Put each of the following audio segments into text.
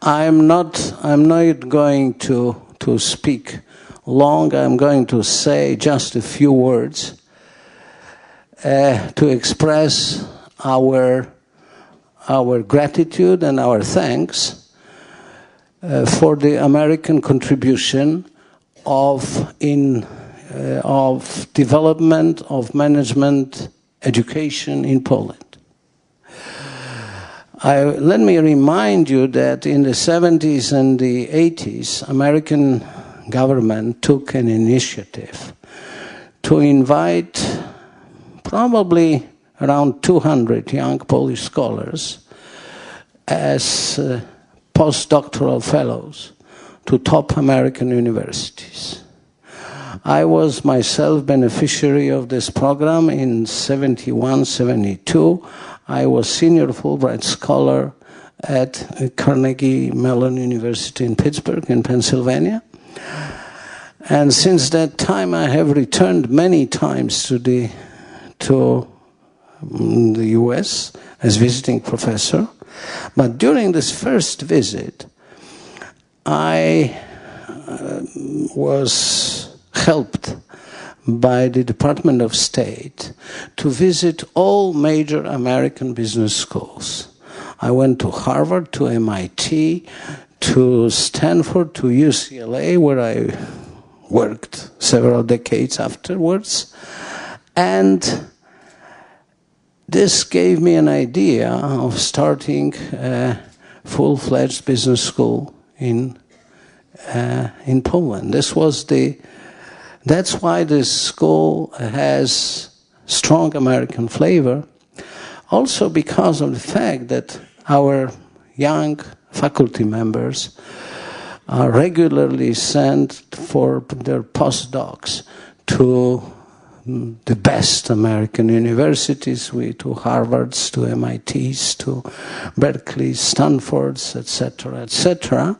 I'm not going to speak long. I'm going to say just a few words to express our gratitude and our thanks for the American contribution of development of management education in Poland. Let me remind you that in the 70s and the 80s, American government took an initiative to invite probably around 200 young Polish scholars as postdoctoral fellows to top American universities. I was myself beneficiary of this program in 71, 72. I was senior Fulbright scholar at Carnegie Mellon University in Pittsburgh, in Pennsylvania. And since that time, I have returned many times to the US as visiting professor. But during this first visit, I was helped by the Department of State to visit all major American business schools. I went to Harvard, to MIT, to Stanford, to UCLA, where I worked several decades afterwards. And this gave me an idea of starting a full-fledged business school in Poland. That's why this school has strong American flavor, also because of the fact that our young faculty members are regularly sent for their postdocs to the best American universities, to Harvards, to MITs, to Berkeley's, Stanfords, etc., etc.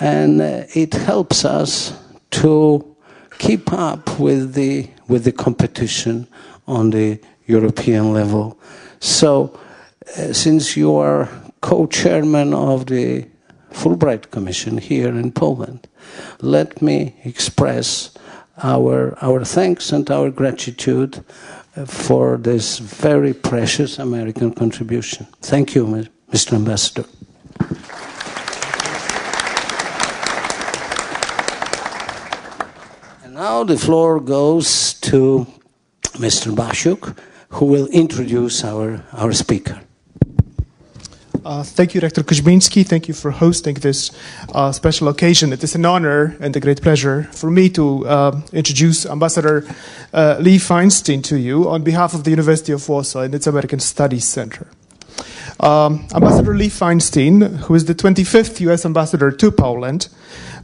And it helps us to keep up with the competition on the European level. So, since you are co-chairman of the Fulbright Commission here in Poland, let me express our thanks and our gratitude for this very precious American contribution. Thank you, Mr. Ambassador. Now the floor goes to Mr. Basiuk, who will introduce our speaker. Thank you, Rector Koźmiński. Thank you for hosting this special occasion. It is an honor and a great pleasure for me to introduce Ambassador Lee Feinstein to you on behalf of the University of Warsaw and its American Studies Center. Ambassador Lee Feinstein, who is the 25th U.S. Ambassador to Poland,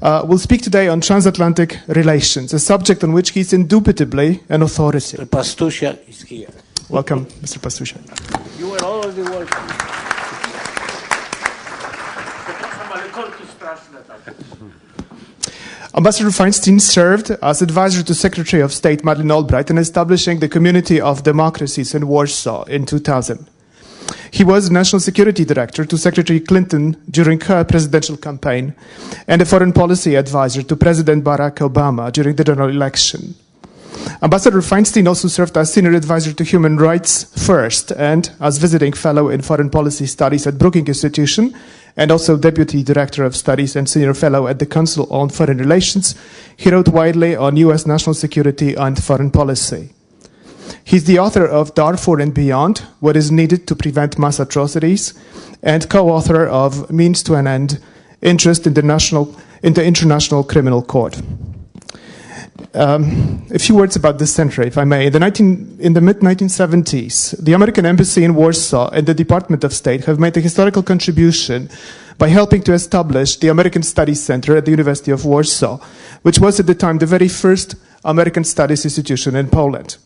will speak today on transatlantic relations, a subject on which he is indubitably an authority. Mr. Pastusia is here. Welcome, Mr. Pastusia. You are already welcome. Ambassador Feinstein served as advisor to Secretary of State Madeleine Albright in establishing the Community of Democracies in Warsaw in 2000. He was National Security Director to Secretary Clinton during her presidential campaign and a foreign policy advisor to President Barack Obama during the general election. Ambassador Feinstein also served as Senior Advisor to Human Rights First and as Visiting Fellow in Foreign Policy Studies at Brookings Institution and also Deputy Director of Studies and Senior Fellow at the Council on Foreign Relations. He wrote widely on U.S. national security and foreign policy. He's the author of Darfur and Beyond, What is Needed to Prevent Mass Atrocities, and co-author of Means to an End, Interest in the International Criminal Court. A few words about this center, if I may. In the mid-1970s, the American Embassy in Warsaw and the Department of State have made a historical contribution by helping to establish the American Studies Center at the University of Warsaw, which was at the time the very first American Studies institution in Poland.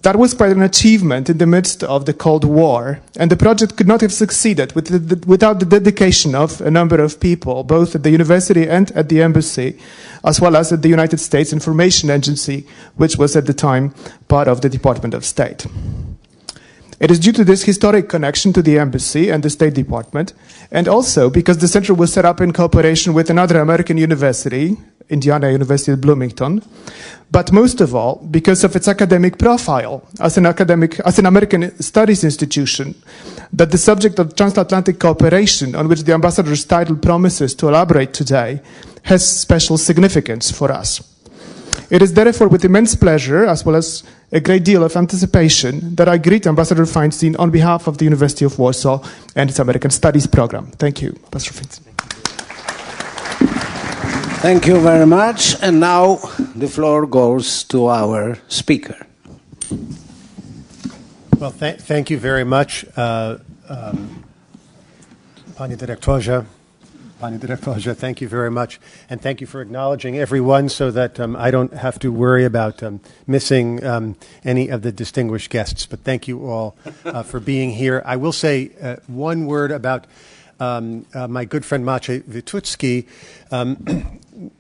That was quite an achievement in the midst of the Cold War, and the project could not have succeeded without the dedication of a number of people, both at the university and at the embassy, as well as at the United States Information Agency, which was at the time part of the Department of State. It is due to this historic connection to the embassy and the State Department, and also because the center was set up in cooperation with another American university, Indiana University at Bloomington, but most of all because of its academic profile as an American studies institution, that the subject of transatlantic cooperation, on which the ambassador's title promises to elaborate today, has special significance for us. It is therefore with immense pleasure, as well as a great deal of anticipation, that I greet Ambassador Feinstein on behalf of the University of Warsaw and its American Studies program. Thank you, Ambassador Feinstein. Thank you very much. And now the floor goes to our speaker. Well, thank you very much, Pani Dyrektorze. Pani Dyrektorze, thank you very much. And thank you for acknowledging everyone so that I don't have to worry about missing any of the distinguished guests. But thank you all for being here. I will say one word about my good friend Maciej Witucki,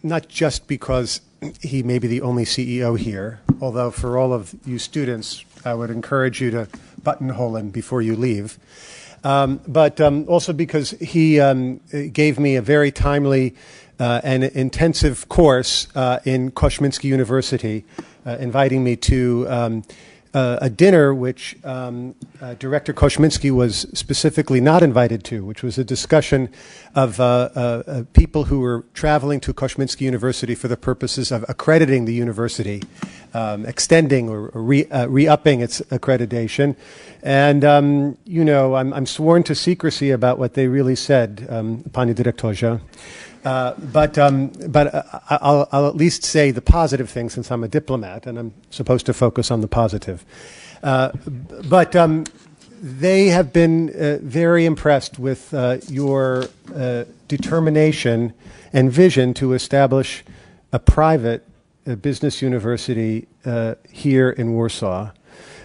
not just because he may be the only CEO here, although for all of you students, I would encourage you to buttonhole him before you leave. But also because he gave me a very timely and intensive course in Koźmiński University, inviting me to a dinner which Director Koźmiński was specifically not invited to, which was a discussion of people who were traveling to Koźmiński University for the purposes of accrediting the university, extending or re-upping its accreditation. And, you know, I'm sworn to secrecy about what they really said, Pani Dyrektorze. But I'll at least say the positive thing, since I'm a diplomat and I'm supposed to focus on the positive. But they have been very impressed with your determination and vision to establish a private business university here in Warsaw,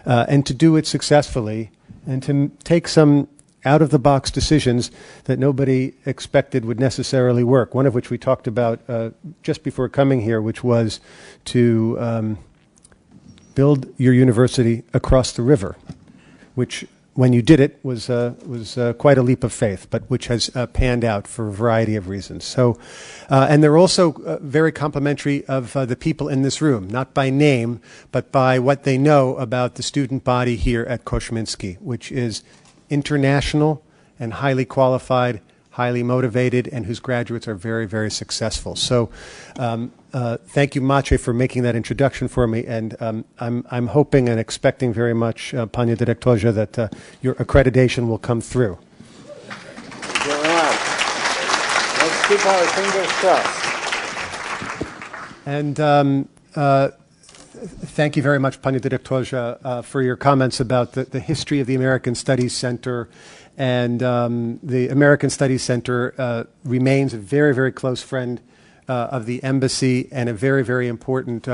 and to do it successfully, and to take some out-of-the-box decisions that nobody expected would necessarily work, one of which we talked about just before coming here, which was to build your university across the river, which, when you did it, was quite a leap of faith, but which has panned out for a variety of reasons. So, and they're also very complimentary of the people in this room, not by name, but by what they know about the student body here at Koźmiński, which is international and highly qualified, highly motivated, and whose graduates are very, very successful. So thank you, Maciej, for making that introduction for me, and I'm hoping and expecting very much, Pani Dyrektorze, that your accreditation will come through. Thank you very much. Let's keep our fingers crossed. And thank you very much, Pani Dyrektorze, for your comments about the history of the American Studies Center. And the American Studies Center remains a very, very close friend of the embassy and a very, very important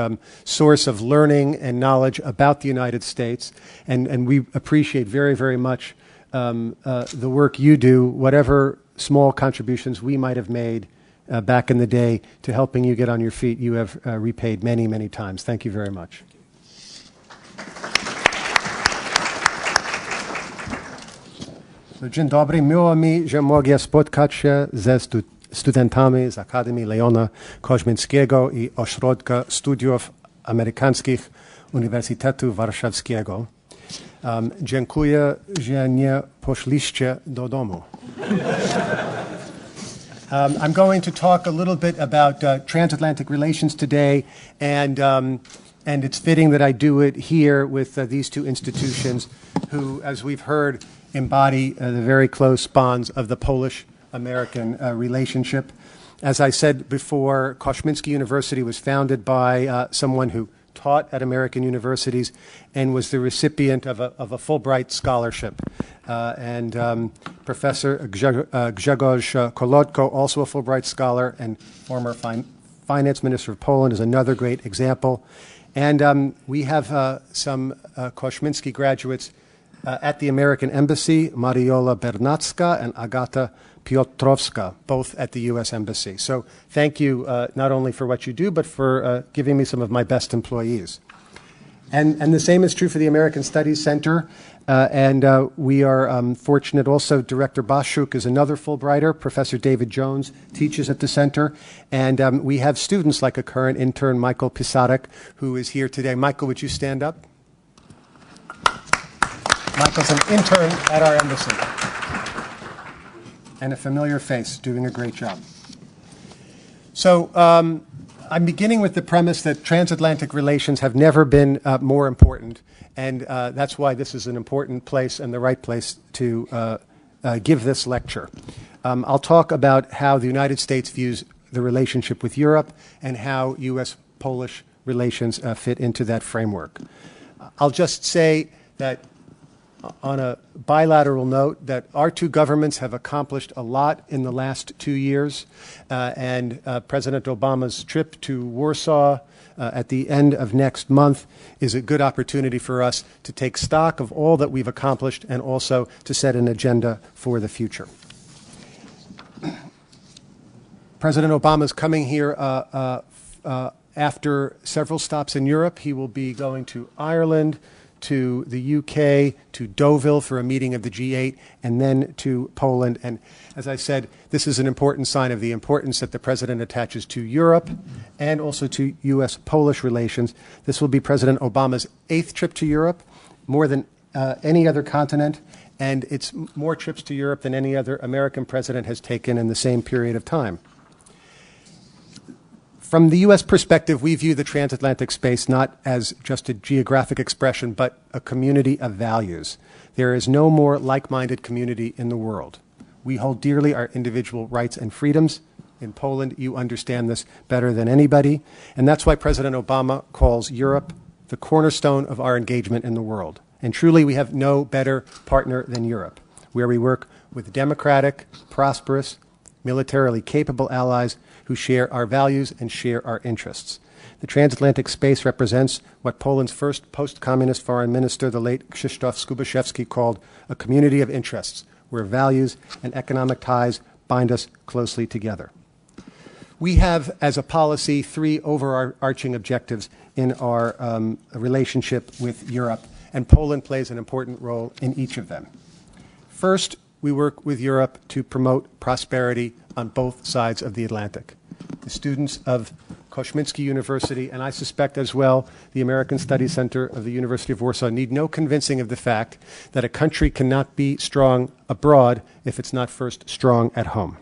source of learning and knowledge about the United States. And we appreciate very, very much the work you do, whatever small contributions we might have made back in the day to helping you get on your feet. You have repaid many, many times. Thank you very much. So, dzień dobry. Miło mi, że mogę spotkać się ze studentami z Akademii Leona Koźmińskiego i Ośrodka Studiów Amerykańskich Uniwersytetu Warszawskiego. Dziękuję, że nie poszliście do domu. I'm going to talk a little bit about transatlantic relations today, and it's fitting that I do it here with these two institutions who, as we've heard, embody the very close bonds of the Polish-American relationship. As I said before, Koźmiński University was founded by someone who taught at American universities and was the recipient of a Fulbright scholarship. And Professor Grzegorz Kolodko, also a Fulbright scholar and former finance minister of Poland, is another great example. And we have some Koźmiński graduates at the American Embassy, Mariola Bernacka and Agata Piotrowska, both at the U.S. Embassy. So thank you not only for what you do, but for giving me some of my best employees. And the same is true for the American Studies Center. We are fortunate also. Director Bashuk is another Fulbrighter. Professor David Jones teaches at the center. And we have students like a current intern, Michael Pisarik, who is here today. Michael, would you stand up? Michael's an intern at our embassy. And a familiar face, doing a great job. So I'm beginning with the premise that transatlantic relations have never been more important, and that's why this is an important place and the right place to give this lecture. I'll talk about how the United States views the relationship with Europe and how U.S.-Polish relations fit into that framework. I'll just say that on a bilateral note, that our two governments have accomplished a lot in the last 2 years, and President Obama's trip to Warsaw at the end of next month is a good opportunity for us to take stock of all that we've accomplished and also to set an agenda for the future. President Obama is coming here after several stops in Europe. He will be going to Ireland, to the UK, to Deauville for a meeting of the G8, and then to Poland. And as I said, this is an important sign of the importance that the President attaches to Europe and also to U.S.-Polish relations. This will be President Obama's 8th trip to Europe, more than any other continent, and it's more trips to Europe than any other American president has taken in the same period of time. From the U.S. perspective, we view the transatlantic space not as just a geographic expression, but a community of values. There is no more like-minded community in the world. We hold dearly our individual rights and freedoms. In Poland, you understand this better than anybody, and that's why President Obama calls Europe the cornerstone of our engagement in the world. And truly, we have no better partner than Europe, where we work with democratic, prosperous, militarily capable allies who share our values and share our interests. The transatlantic space represents what Poland's first post-communist foreign minister, the late Krzysztof Skubiszewski, called a community of interests, where values and economic ties bind us closely together. We have, as a policy, 3 overarching objectives in our relationship with Europe, and Poland plays an important role in each of them. First, we work with Europe to promote prosperity on both sides of the Atlantic. The students of Koźmiński University, and I suspect as well the American Studies Center of the University of Warsaw, need no convincing of the fact that a country cannot be strong abroad if it's not first strong at home.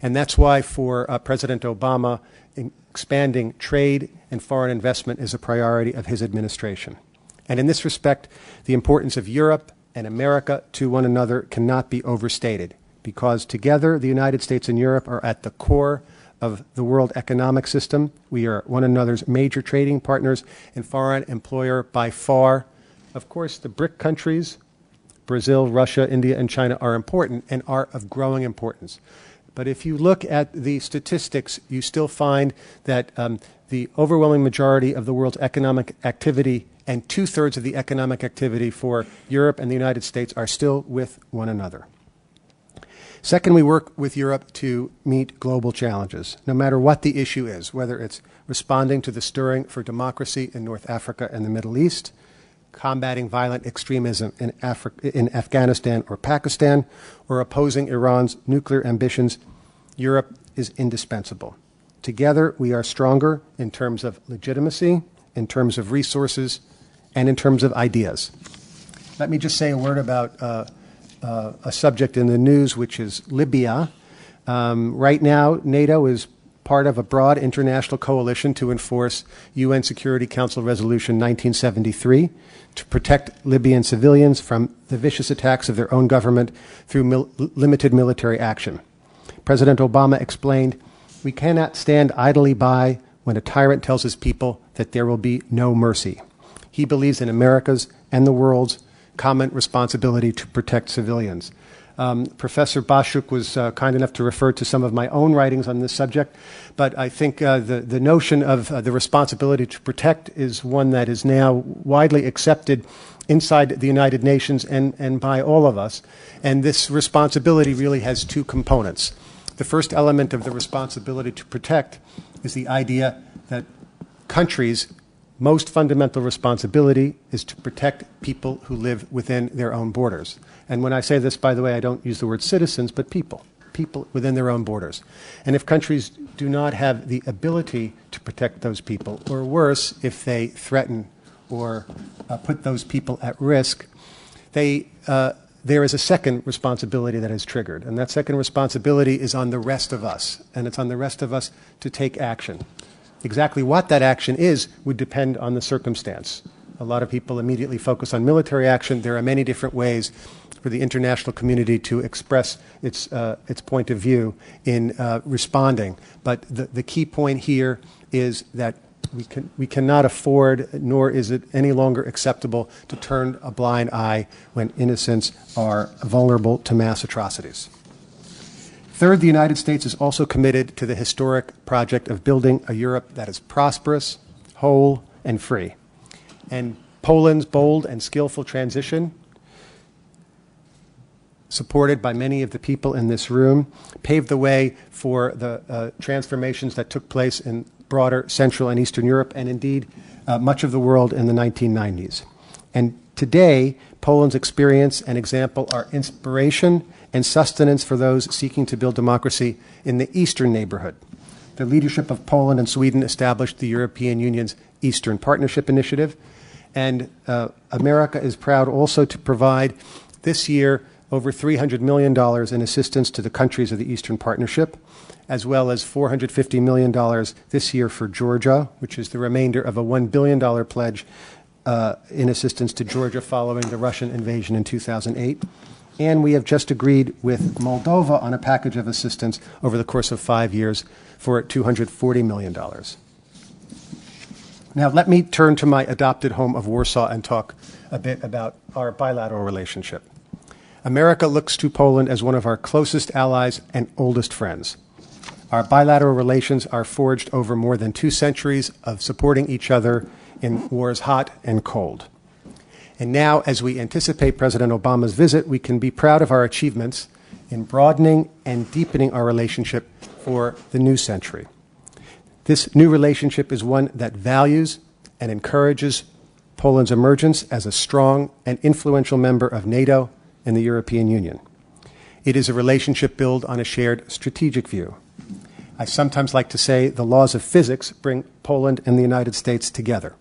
And that's why for President Obama, expanding trade and foreign investment is a priority of his administration. And in this respect, the importance of Europe and America to one another cannot be overstated, because together the United States and Europe are at the core of the world economic system. We are one another's major trading partners and foreign employer by far. Of course, the BRIC countries, Brazil, Russia, India, and China, are important and are of growing importance. But if you look at the statistics, you still find that the overwhelming majority of the world's economic activity and 2/3 of the economic activity for Europe and the United States are still with one another. Second, we work with Europe to meet global challenges, no matter what the issue is, whether it's responding to the stirring for democracy in North Africa and the Middle East, combating violent extremism in Afghanistan or Pakistan, or opposing Iran's nuclear ambitions. Europe is indispensable. Together, we are stronger in terms of legitimacy, in terms of resources, and in terms of ideas. Let me just say a word about a subject in the news, which is Libya. Right now, NATO is part of a broad international coalition to enforce UN Security Council Resolution 1973 to protect Libyan civilians from the vicious attacks of their own government through limited military action. President Obama explained, "We cannot stand idly by when a tyrant tells his people that there will be no mercy." He believes in America's and the world's common responsibility to protect civilians. Professor Bashuk was kind enough to refer to some of my own writings on this subject, but I think the notion of the responsibility to protect is one that is now widely accepted inside the United Nations and by all of us. And this responsibility really has 2 components. The first element of the responsibility to protect is the idea that countries most fundamental responsibility is to protect people who live within their own borders. And when I say this, by the way, I don't use the word citizens, but people within their own borders. And if countries do not have the ability to protect those people, or worse, if they threaten or put those people at risk, there is a second responsibility that is triggered. And that second responsibility is on the rest of us. And it's on the rest of us to take action. Exactly what that action is would depend on the circumstance. A lot of people immediately focus on military action. There are many different ways for the international community to express its point of view in responding. But the key point here is that we cannot afford, nor is it any longer acceptable, to turn a blind eye when innocents are vulnerable to mass atrocities. Third, the United States is also committed to the historic project of building a Europe that is prosperous, whole, and free. And Poland's bold and skillful transition, supported by many of the people in this room, paved the way for the transformations that took place in broader Central and Eastern Europe, and indeed much of the world in the 1990s. And today, Poland's experience and example are inspiration and sustenance for those seeking to build democracy in the Eastern neighborhood. The leadership of Poland and Sweden established the European Union's Eastern Partnership Initiative, and America is proud also to provide this year over $300 million in assistance to the countries of the Eastern Partnership, as well as $450 million this year for Georgia, which is the remainder of a $1 billion pledge in assistance to Georgia following the Russian invasion in 2008. And we have just agreed with Moldova on a package of assistance over the course of 5 years for $240 million. Now, let me turn to my adopted home of Warsaw and talk a bit about our bilateral relationship. America looks to Poland as one of our closest allies and oldest friends. Our bilateral relations are forged over more than 2 centuries of supporting each other in wars hot and cold. And now, as we anticipate President Obama's visit, we can be proud of our achievements in broadening and deepening our relationship for the new century. This new relationship is one that values and encourages Poland's emergence as a strong and influential member of NATO and the European Union. It is a relationship built on a shared strategic view. I sometimes like to say the laws of physics bring Poland and the United States together.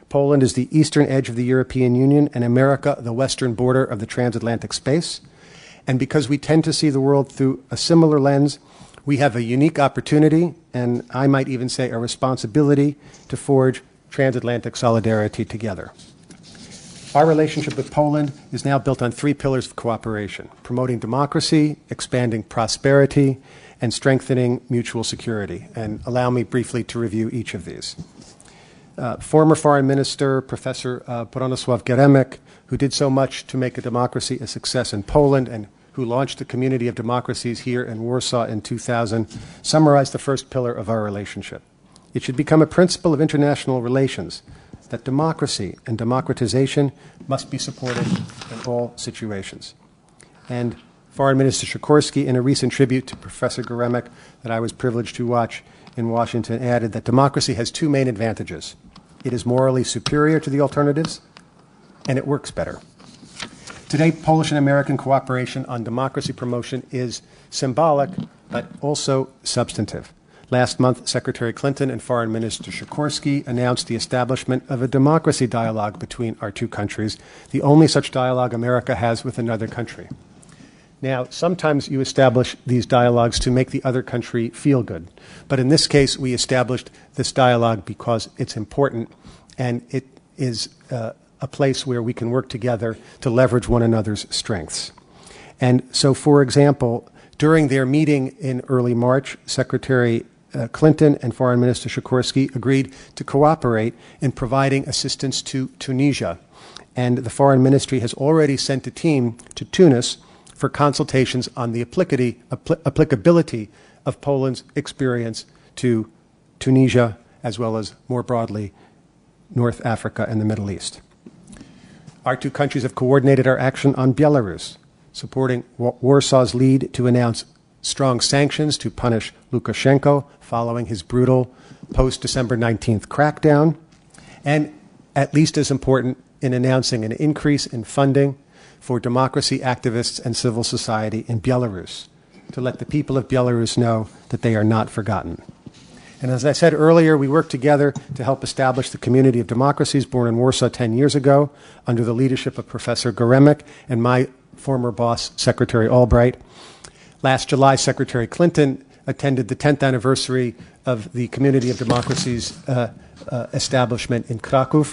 Poland is the eastern edge of the European Union and America the western border of the transatlantic space. And because we tend to see the world through a similar lens, we have a unique opportunity, and I might even say a responsibility, to forge transatlantic solidarity together. Our relationship with Poland is now built on 3 pillars of cooperation: promoting democracy, expanding prosperity, and strengthening mutual security. And allow me briefly to review each of these. Former Foreign Minister Professor Bronisław Geremek, who did so much to make a democracy a success in Poland and who launched the Community of Democracies here in Warsaw in 2000, summarized the first pillar of our relationship. It should become a principle of international relations that democracy and democratization must be supported in all situations. And Foreign Minister Sikorski, in a recent tribute to Professor Geremek that I was privileged to watch in Washington, added that democracy has 2 main advantages. It is morally superior to the alternatives, and it works better. Today, Polish and American cooperation on democracy promotion is symbolic, but also substantive. Last month, Secretary Clinton and Foreign Minister Sikorski announced the establishment of a democracy dialogue between our 2 countries, the only such dialogue America has with another country. Now, sometimes you establish these dialogues to make the other country feel good. But in this case, we established this dialogue because it's important, and it is a place where we can work together to leverage one another's strengths. And so, for example, during their meeting in early March, Secretary Clinton and Foreign Minister Sikorski agreed to cooperate in providing assistance to Tunisia. And the Foreign Ministry has already sent a team to Tunis for consultations on the applicability of Poland's experience to Tunisia, as well as more broadly North Africa and the Middle East. Our 2 countries have coordinated our action on Belarus, supporting Warsaw's lead to announce strong sanctions to punish Lukashenko following his brutal post-December 19th crackdown. and at least as important, in announcing an increase in funding for democracy activists and civil society in Belarus, to let the people of Belarus know that they are not forgotten. And as I said earlier, we worked together to help establish the Community of Democracies born in Warsaw 10 years ago under the leadership of Professor Goremek and my former boss, Secretary Albright. Last July, Secretary Clinton attended the 10th anniversary of the Community of Democracies establishment in Krakow.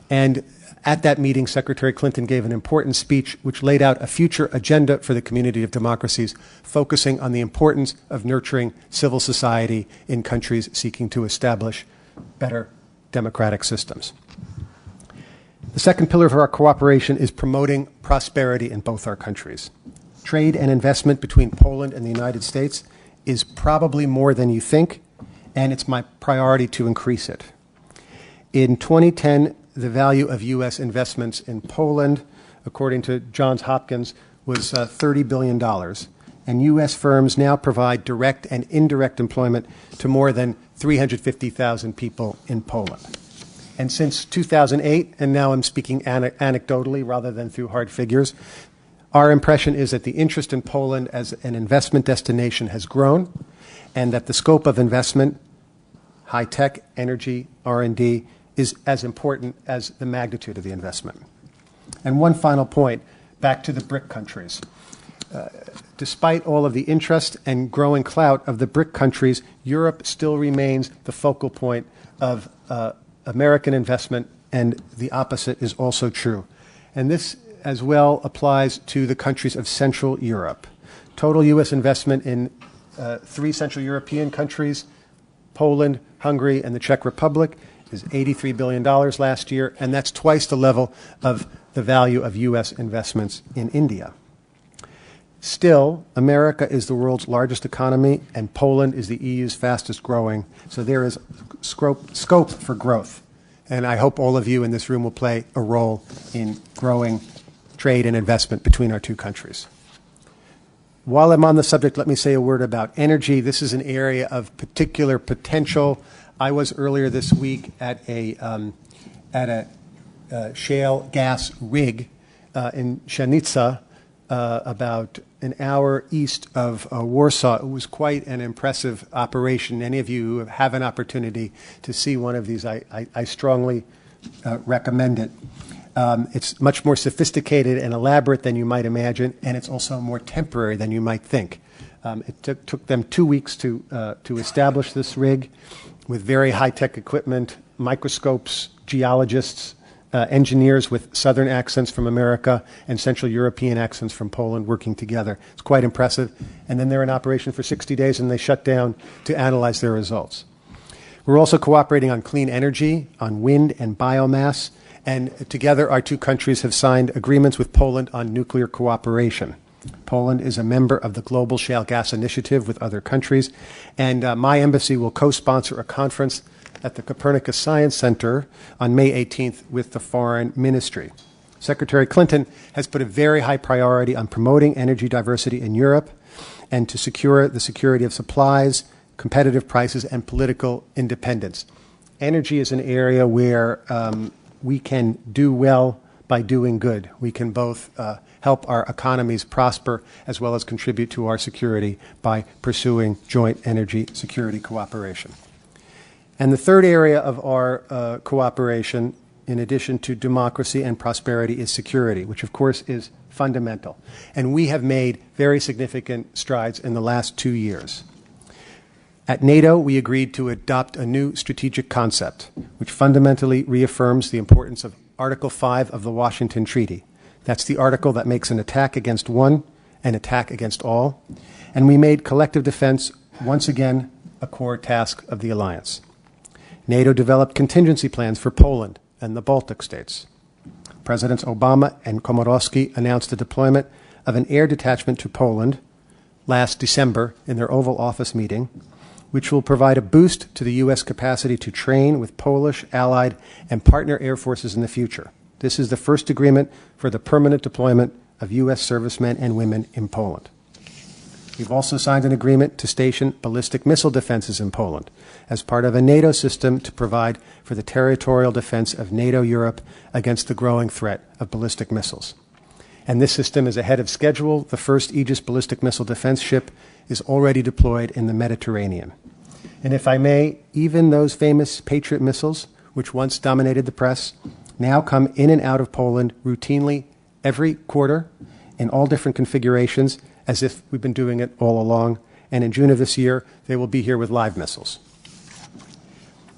And at that meeting, Secretary Clinton gave an important speech which laid out a future agenda for the Community of Democracies, focusing on the importance of nurturing civil society in countries seeking to establish better democratic systems. The second pillar of our cooperation is promoting prosperity in both our countries. Trade and investment between Poland and the United States is probably more than you think, and it's my priority to increase it. In 2010, the value of U.S. investments in Poland, according to Johns Hopkins, was $30 billion. And U.S. firms now provide direct and indirect employment to more than 350,000 people in Poland. And since 2008, and now I'm speaking anecdotally rather than through hard figures, our impression is that the interest in Poland as an investment destination has grown, and that the scope of investment, high-tech, energy, R&D, is as important as the magnitude of the investment. And one final point, back to the BRIC countries. Despite all of the interest and growing clout of the BRIC countries, Europe still remains the focal point of American investment, and the opposite is also true. And this as well applies to the countries of Central Europe. Total U.S. investment in 3 Central European countries, Poland, Hungary, and the Czech Republic, is $83 billion last year, and that's twice the level of the value of U.S. investments in India. Still, America is the world's largest economy, and Poland is the EU's fastest growing, so there is scope for growth. And I hope all of you in this room will play a role in growing trade and investment between our two countries. While I'm on the subject, let me say a word about energy. This is an area of particular potential. I was earlier this week at a shale gas rig in Szanica, about an hour east of Warsaw. It was quite an impressive operation. Any of you who have an opportunity to see one of these, I strongly recommend it. It's much more sophisticated and elaborate than you might imagine, and it's also more temporary than you might think. It took them 2 weeks to establish this rig with very high-tech equipment, microscopes, geologists, engineers with southern accents from America and Central European accents from Poland working together. It's quite impressive. And then they're in operation for 60 days, and they shut down to analyze their results. We're also cooperating on clean energy, on wind and biomass, and together our two countries have signed agreements with Poland on nuclear cooperation. Poland is a member of the Global Shale Gas Initiative with other countries, and my embassy will co-sponsor a conference at the Copernicus Science Center on May 18th with the Foreign Ministry. Secretary Clinton has put a very high priority on promoting energy diversity in Europe and to secure the security of supplies, competitive prices, and political independence. Energy is an area where we can do well by doing good. We can both help our economies prosper as well as contribute to our security by pursuing joint energy security cooperation. And the third area of our cooperation, in addition to democracy and prosperity, is security, which of course is fundamental. And we have made very significant strides in the last 2 years. At NATO, we agreed to adopt a new strategic concept, which fundamentally reaffirms the importance of Article 5 of the Washington Treaty. That's the article that makes an attack against one an attack against all. And we made collective defense once again a core task of the alliance. NATO developed contingency plans for Poland and the Baltic states. Presidents Obama and Komorowski announced the deployment of an air detachment to Poland last December in their Oval Office meeting, which will provide a boost to the U.S. capacity to train with Polish, allied, and partner air forces in the future. This is the first agreement for the permanent deployment of U.S. servicemen and women in Poland. We've also signed an agreement to station ballistic missile defenses in Poland as part of a NATO system to provide for the territorial defense of NATO Europe against the growing threat of ballistic missiles. And this system is ahead of schedule. The first Aegis ballistic missile defense ship is already deployed in the Mediterranean. And if I may, even those famous Patriot missiles, which once dominated the press, now come in and out of Poland routinely every quarter in all different configurations, as if we've been doing it all along. And in June of this year, they will be here with live missiles.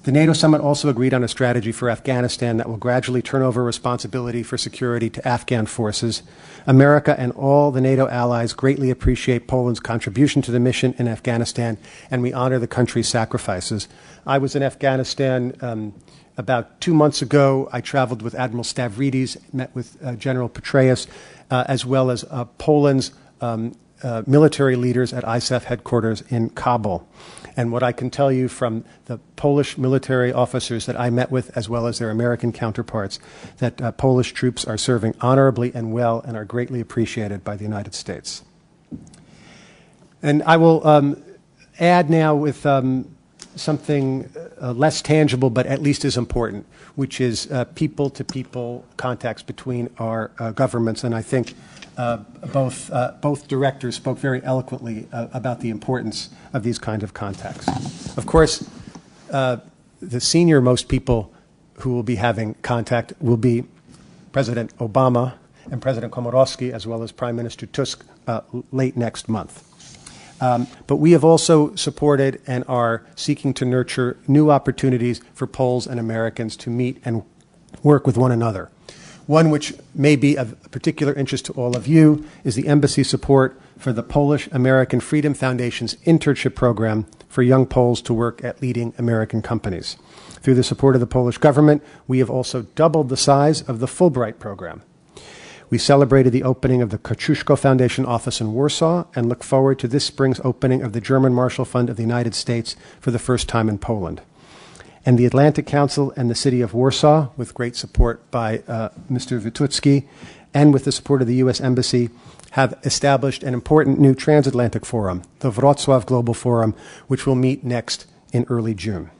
The NATO summit also agreed on a strategy for Afghanistan that will gradually turn over responsibility for security to Afghan forces. America and all the NATO allies greatly appreciate Poland's contribution to the mission in Afghanistan, and we honor the country's sacrifices. I was in Afghanistan about 2 months ago. I traveled with Admiral Stavridis, met with General Petraeus, as well as Poland's military leaders at ISAF headquarters in Kabul. And what I can tell you from the Polish military officers that I met with, as well as their American counterparts, that Polish troops are serving honorably and well and are greatly appreciated by the United States. And I will add now with something less tangible, but at least as important, which is people-to-people contacts between our governments. And I think both directors spoke very eloquently about the importance of these kind of contacts. Of course, the senior-most people who will be having contact will be President Obama and President Komorowski, as well as Prime Minister Tusk, late next month. But we have also supported and are seeking to nurture new opportunities for Poles and Americans to meet and work with one another. One which may be of particular interest to all of you is the embassy support for the Polish American Freedom Foundation's internship program for young Poles to work at leading American companies. Through the support of the Polish government, we have also doubled the size of the Fulbright program. We celebrated the opening of the Kosciuszko Foundation office in Warsaw and look forward to this spring's opening of the German Marshall Fund of the United States for the first time in Poland. And the Atlantic Council and the city of Warsaw, with great support by Mr. Witucki, and with the support of the U.S. Embassy, have established an important new transatlantic forum, the Wrocław Global Forum, which will meet next in early June.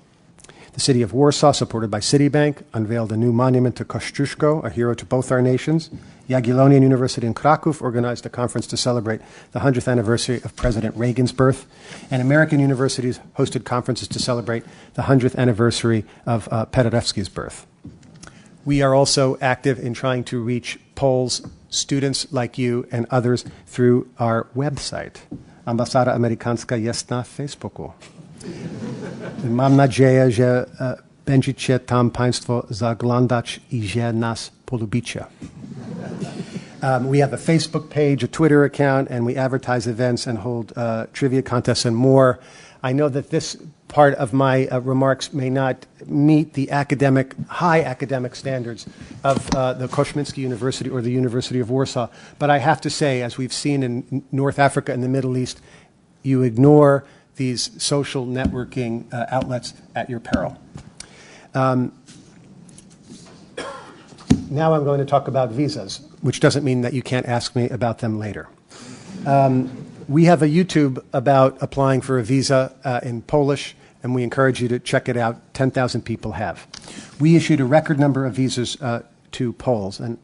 The city of Warsaw, supported by Citibank, unveiled a new monument to Kosciuszko, a hero to both our nations. Jagiellonian University in Kraków organized a conference to celebrate the 100th anniversary of President Reagan's birth. And American universities hosted conferences to celebrate the 100th anniversary of Paderewski's birth. We are also active in trying to reach Poles, students like you and others through our website. Ambasada Amerykańska jest na Facebooku. Mam nadzieję, że będziecie tam Państwo zaglądać i że nas polubicie. We have a Facebook page, a Twitter account, and we advertise events and hold trivia contests and more. I know that this part of my remarks may not meet the high academic standards of the Koźmiński University or the University of Warsaw, but I have to say, as we've seen in North Africa and the Middle East, you ignore these social networking outlets at your peril. Now I'm going to talk about visas, which doesn't mean that you can't ask me about them later. We have a YouTube about applying for a visa in Polish, and we encourage you to check it out. 10,000 people have. We issued a record number of visas to Poles, and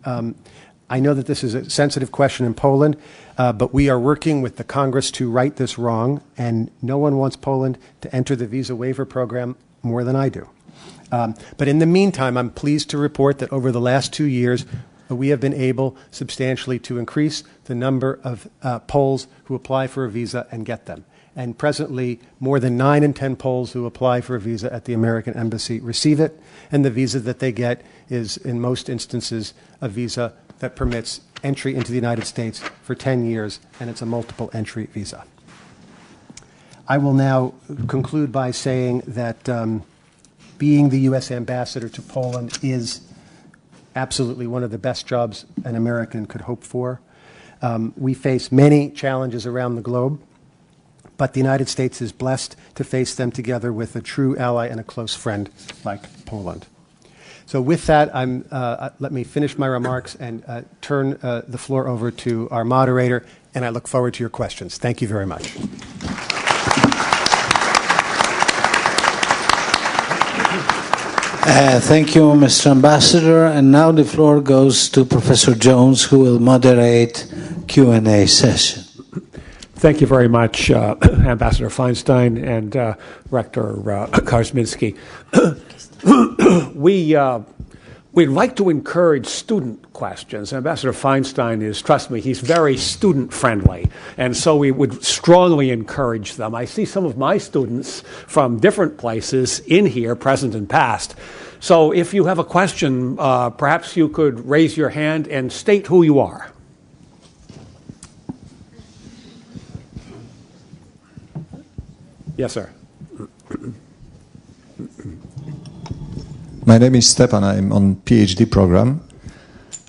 I know that this is a sensitive question in Poland, but we are working with the Congress to right this wrong, and no one wants Poland to enter the visa waiver program more than I do. But in the meantime, I'm pleased to report that over the last 2 years, we have been able substantially to increase the number of Poles who apply for a visa and get them. And presently, more than 9 in 10 Poles who apply for a visa at the American Embassy receive it, and the visa that they get is, in most instances, a visa that permits entry into the United States for 10 years, and it's a multiple entry visa. I will now conclude by saying that being the U.S. ambassador to Poland is absolutely one of the best jobs an American could hope for. We face many challenges around the globe, but the United States is blessed to face them together with a true ally and a close friend like Poland. So with that, let me finish my remarks and turn the floor over to our moderator, and I look forward to your questions. Thank you very much. Thank you, Mr. Ambassador. And now the floor goes to Professor Jones, who will moderate Q&A session. Thank you very much, Ambassador Feinstein and Rector Koźmiński. We'd like to encourage student questions. Ambassador Feinstein is, trust me, he's very student-friendly, and so we would strongly encourage them. I see some of my students from different places in here, present and past. So if you have a question, perhaps you could raise your hand and state who you are. Yes, sir. My name is Stepan. I'm on PhD program,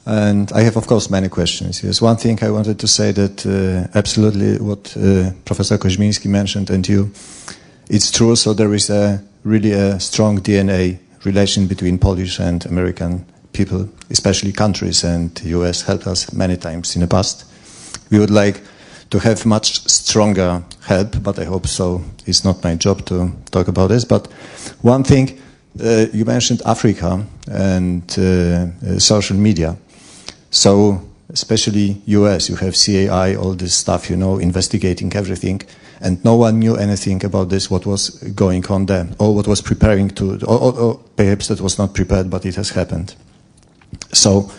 and I have, of course, many questions. Yes, one thing I wanted to say that absolutely what Professor Koźmiński mentioned and you, it's true. So there is really a strong DNA relation between Polish and American people, especially countries, and the US helped us many times in the past. We would like to have much stronger help, but I hope so. It's not my job to talk about this. But one thing, you mentioned Africa and social media. So especially US, you have CAI, all this stuff, you know, investigating everything. And no one knew anything about this, what was going on there, or what was preparing to, or perhaps that was not prepared, but it has happened. So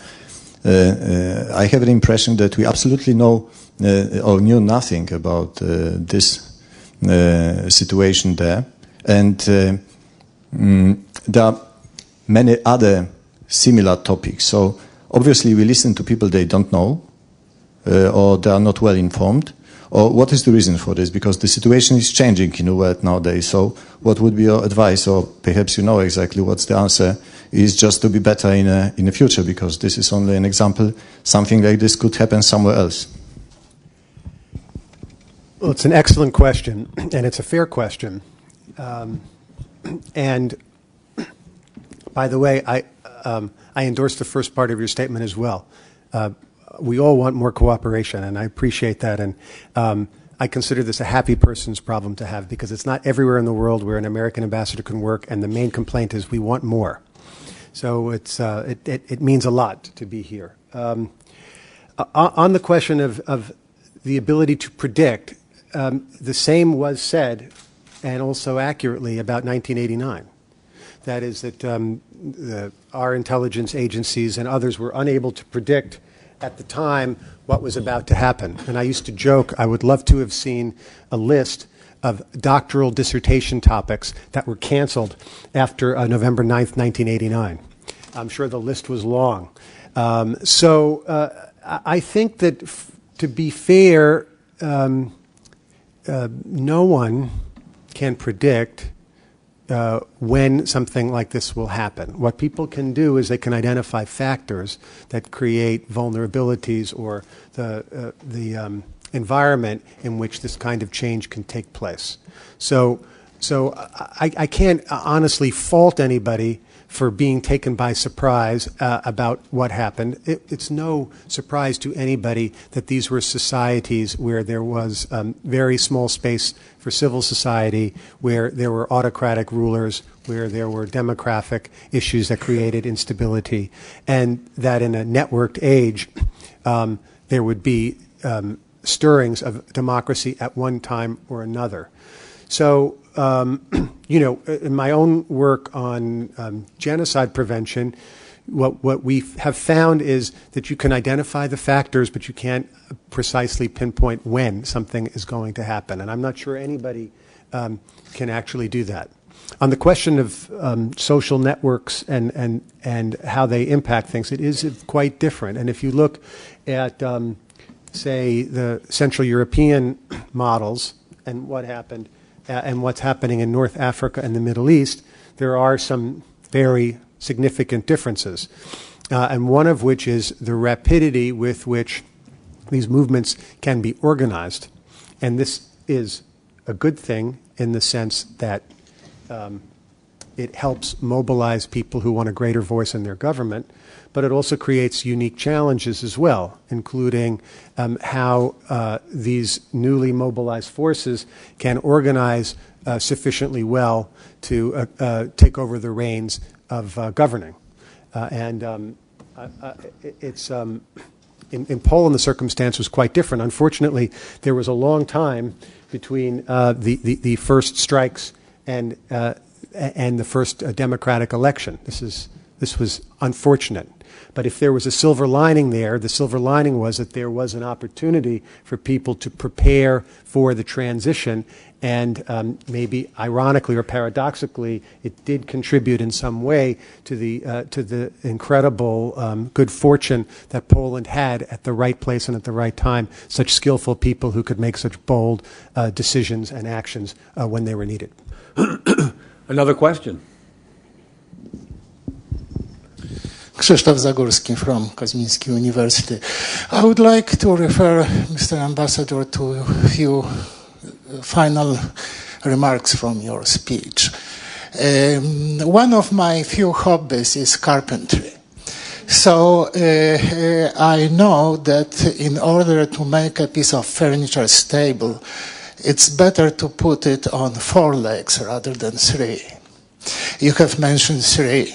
I have an impression that we absolutely know or knew nothing about this situation there. And there are many other similar topics. So obviously we listen to people they don't know, or they are not well informed. Or what is the reason for this? Because the situation is changing in the world nowadays. So what would be your advice? Or perhaps you know exactly what's the answer, is just to be better in the future, because this is only an example. Something like this could happen somewhere else. Well, it's an excellent question, and it's a fair question. And by the way, I endorse the first part of your statement as well. We all want more cooperation, and I appreciate that. And I consider this a happy person's problem to have, because it's not everywhere in the world where an American ambassador can work, and the main complaint is we want more. So it means a lot to be here. On the question of the ability to predict, the same was said, and also accurately, about 1989. That is that our intelligence agencies and others were unable to predict at the time what was about to happen. And I used to joke, I would love to have seen a list of doctoral dissertation topics that were canceled after November 9th, 1989. I'm sure the list was long. So I think that to be fair, no one can predict when something like this will happen. What people can do is they can identify factors that create vulnerabilities or the environment in which this kind of change can take place. So I can't honestly fault anybody for being taken by surprise about what happened. It's no surprise to anybody that these were societies where there was very small space for civil society, where there were autocratic rulers, where there were demographic issues that created instability, and that in a networked age, there would be stirrings of democracy at one time or another. So, you know, in my own work on genocide prevention, what we have found is that you can identify the factors, but you can't precisely pinpoint when something is going to happen. And I'm not sure anybody can actually do that. On the question of social networks and how they impact things, it is quite different. And if you look at, say, the Central European models and what happened, and what's happening in North Africa and the Middle East, there are some very significant differences. And one of which is the rapidity with which these movements can be organized. And this is a good thing in the sense that it helps mobilize people who want a greater voice in their government, but it also creates unique challenges as well, including how these newly mobilized forces can organize sufficiently well to take over the reins of governing. In Poland, the circumstance was quite different. Unfortunately, there was a long time between the first strikes and the first democratic election. This was unfortunate. But if there was a silver lining there, the silver lining was that there was an opportunity for people to prepare for the transition, and maybe ironically or paradoxically, it did contribute in some way to the incredible good fortune that Poland had at the right place and at the right time, such skillful people who could make such bold decisions and actions when they were needed. Another question. Krzysztof Zagórski from Koźmiński University. I would like to refer, Mr. Ambassador, to a few final remarks from your speech. One of my few hobbies is carpentry. So I know that in order to make a piece of furniture stable, it's better to put it on 4 legs rather than 3. You have mentioned 3.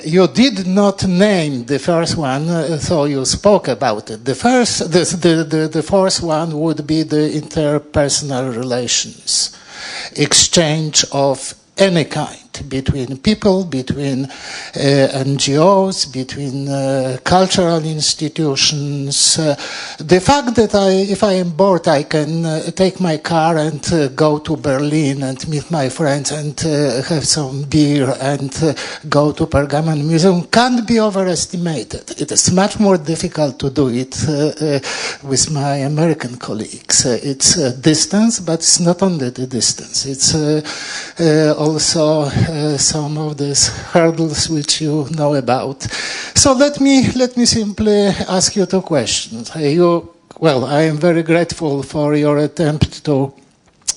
You did not name the first one, so you spoke about it. The fourth one would be the interpersonal relations, exchange of any kind between people, between NGOs, between cultural institutions. The fact that if I am bored, I can take my car and go to Berlin and meet my friends and have some beer and go to Pergamon Museum can't be overestimated. It is much more difficult to do it with my American colleagues. It's distance, but it's not only the distance. It's also some of these hurdles which you know about. So let me simply ask you 2 questions. I am very grateful for your attempt to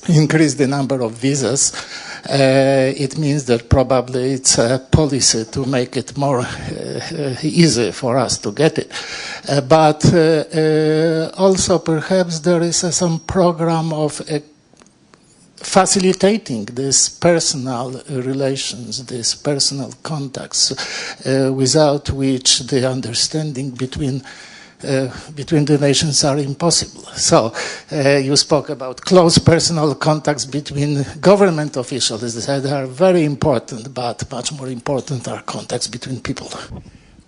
increase the number of visas. It means that probably it's a policy to make it more easy for us to get it. But also perhaps there is some program of facilitating these personal relations, these personal contacts, without which the understanding between the nations are impossible. So you spoke about close personal contacts between government officials that are very important, but much more important are contacts between people.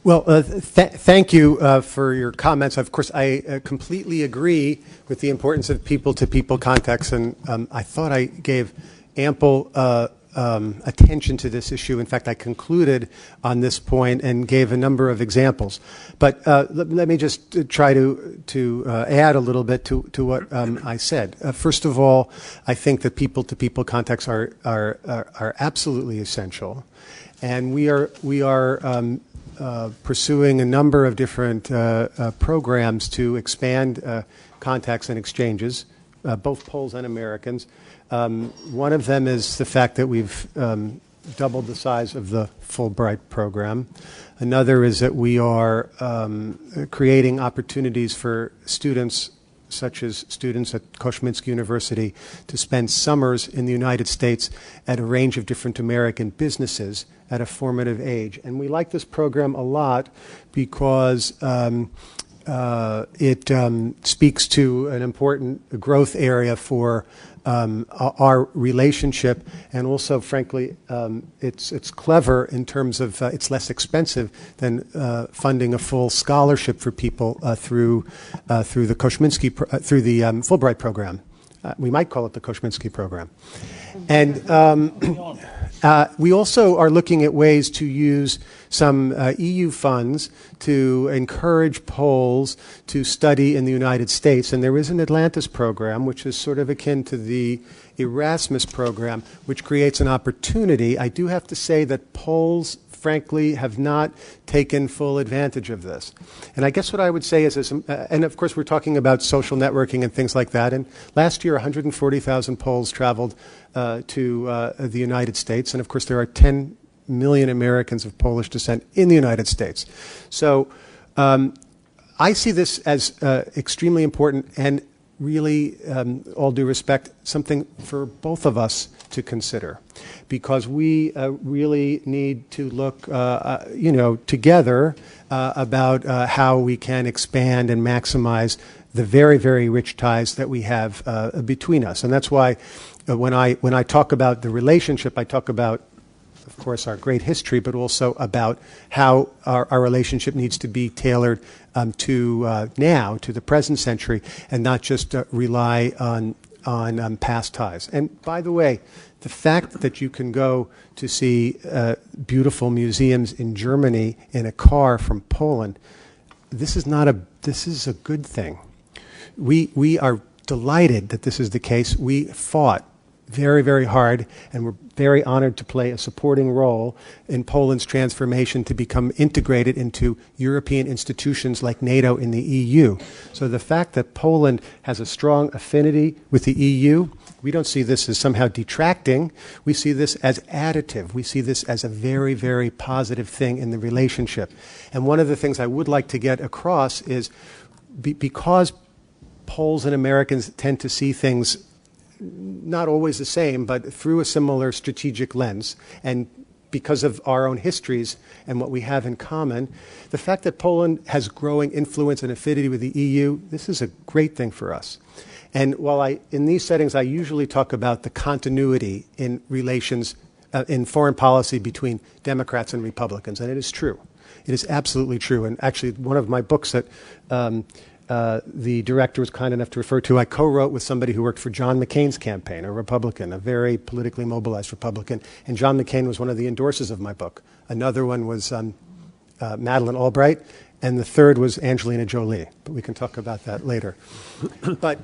Well, thank you for your comments. Of course, I completely agree with the importance of people-to-people contacts, and I thought I gave ample attention to this issue. In fact, I concluded on this point and gave a number of examples. But let me just try to add a little bit to what I said. First of all, I think that people-to-people contacts are absolutely essential, and we are pursuing a number of different programs to expand contacts and exchanges, both Poles and Americans. One of them is the fact that we've doubled the size of the Fulbright program. Another is that we are creating opportunities for students, such as students at Koźmiński University, to spend summers in the United States at a range of different American businesses at a formative age. And we like this program a lot because it speaks to an important growth area for our relationship, and also, frankly, it's clever in terms of it's less expensive than funding a full scholarship for people through the Koźmiński through the Fulbright program. We might call it the Koźmiński program, and we also are looking at ways to use some EU funds to encourage Poles to study in the United States. And there is an Atlantis program, which is sort of akin to the Erasmus program, which creates an opportunity. I do have to say that Poles, frankly, have not taken full advantage of this. And I guess what I would say is, and of course we're talking about social networking and things like that, and last year 140,000 Poles traveled to the United States, and of course there are 10 million Americans of Polish descent in the United States. So I see this as extremely important and really, all due respect, something for both of us to consider, because we really need to look, together about how we can expand and maximize the very, very rich ties that we have between us. And that's why when I talk about the relationship, I talk about, of course, our great history, but also about how our relationship needs to be tailored to now, to the present century, and not just rely on past ties. And by the way, the fact that you can go to see beautiful museums in Germany in a car from Poland, this is a good thing. We are delighted that this is the case. We fought very, very hard, and we're very honored to play a supporting role in Poland's transformation to become integrated into European institutions like NATO and the EU. So the fact that Poland has a strong affinity with the EU, we don't see this as somehow detracting. We see this as additive. We see this as a very, very positive thing in the relationship. And one of the things I would like to get across is because Poles and Americans tend to see things not always the same, but through a similar strategic lens, and because of our own histories and what we have in common, the fact that Poland has growing influence and affinity with the EU, this is a great thing for us. And while in these settings, I usually talk about the continuity in relations in foreign policy between Democrats and Republicans, and it is true. It is absolutely true. And actually, one of my books that the director was kind enough to refer to, I co-wrote with somebody who worked for John McCain's campaign, a Republican, a very politically mobilized Republican, and John McCain was one of the endorsers of my book. Another one was Madeleine Albright, and the third was Angelina Jolie, but we can talk about that later. But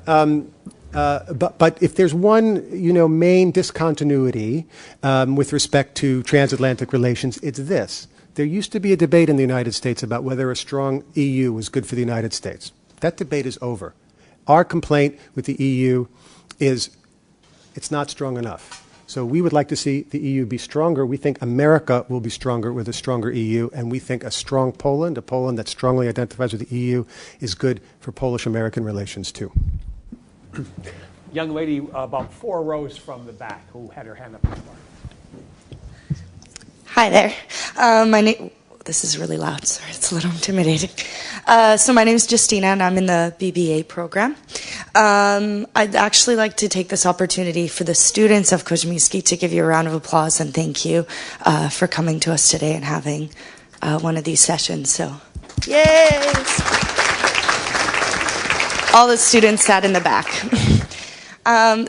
if there's one, main discontinuity with respect to transatlantic relations, it's this. There used to be a debate in the United States about whether a strong EU was good for the United States. That debate is over. Our complaint with the EU is it's not strong enough. So we would like to see the EU be stronger. We think America will be stronger with a stronger EU, and we think a strong Poland, a Poland that strongly identifies with the EU, is good for Polish-American relations too. Young lady about 4 rows from the back who had her hand up before. Hi there. This is really loud. Sorry, it's a little intimidating. So my name is Justina, and I'm in the BBA program. I'd actually like to take this opportunity for the students of Koźmiński to give you a round of applause and thank you for coming to us today and having one of these sessions. So, yay! All the students sat in the back.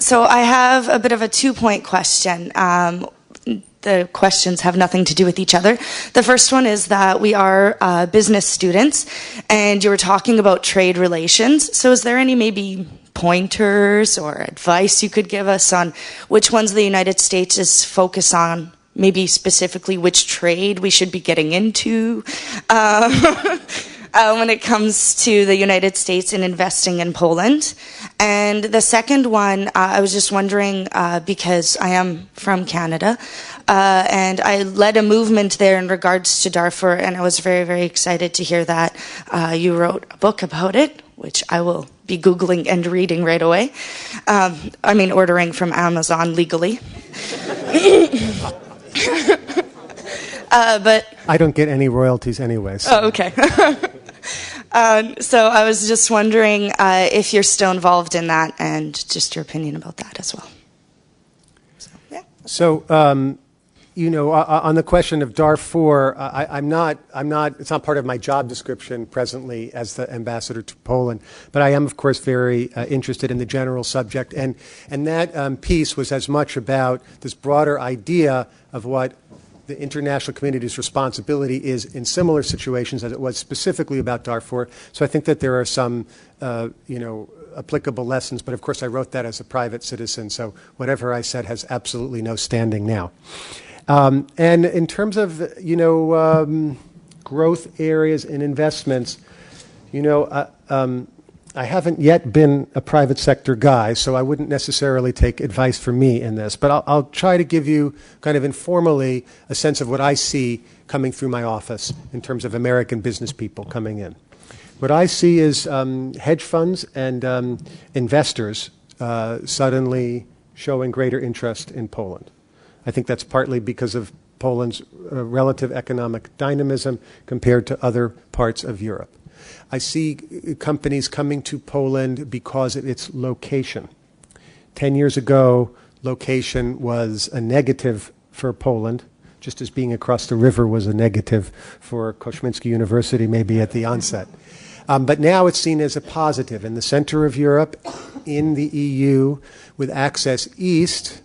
So I have a bit of a 2-point question. The questions have nothing to do with each other. The first one is that we are business students, and you were talking about trade relations. So is there any maybe pointers or advice you could give us on which ones the United States is focused on, maybe specifically which trade we should be getting into when it comes to the United States and investing in Poland? And the second one, I was just wondering, because I am from Canada, and I led a movement there in regards to Darfur, and I was very, very excited to hear that you wrote a book about it, which I will be Googling and reading right away. Ordering from Amazon legally. But I don't get any royalties anyway. So. Oh, okay. So I was just wondering if you're still involved in that and just your opinion about that as well. So, yeah. So, on the question of Darfur, I'm not, it's not part of my job description presently as the ambassador to Poland, but I am, of course, very interested in the general subject. And that piece was as much about this broader idea of what the international community's responsibility is in similar situations as it was specifically about Darfur. So I think that there are some, applicable lessons. But of course, I wrote that as a private citizen, so whatever I said has absolutely no standing now. And in terms of, growth areas and investments, I haven't yet been a private sector guy, so I wouldn't necessarily take advice from me in this. But I'll try to give you kind of informally a sense of what I see coming through my office in terms of American business people coming in. What I see is hedge funds and investors suddenly showing greater interest in Poland. I think that's partly because of Poland's relative economic dynamism compared to other parts of Europe. I see companies coming to Poland because of its location. 10 years ago, location was a negative for Poland, just as being across the river was a negative for Koźmiński University maybe at the onset. But now it's seen as a positive. In the center of Europe, in the EU, with access east,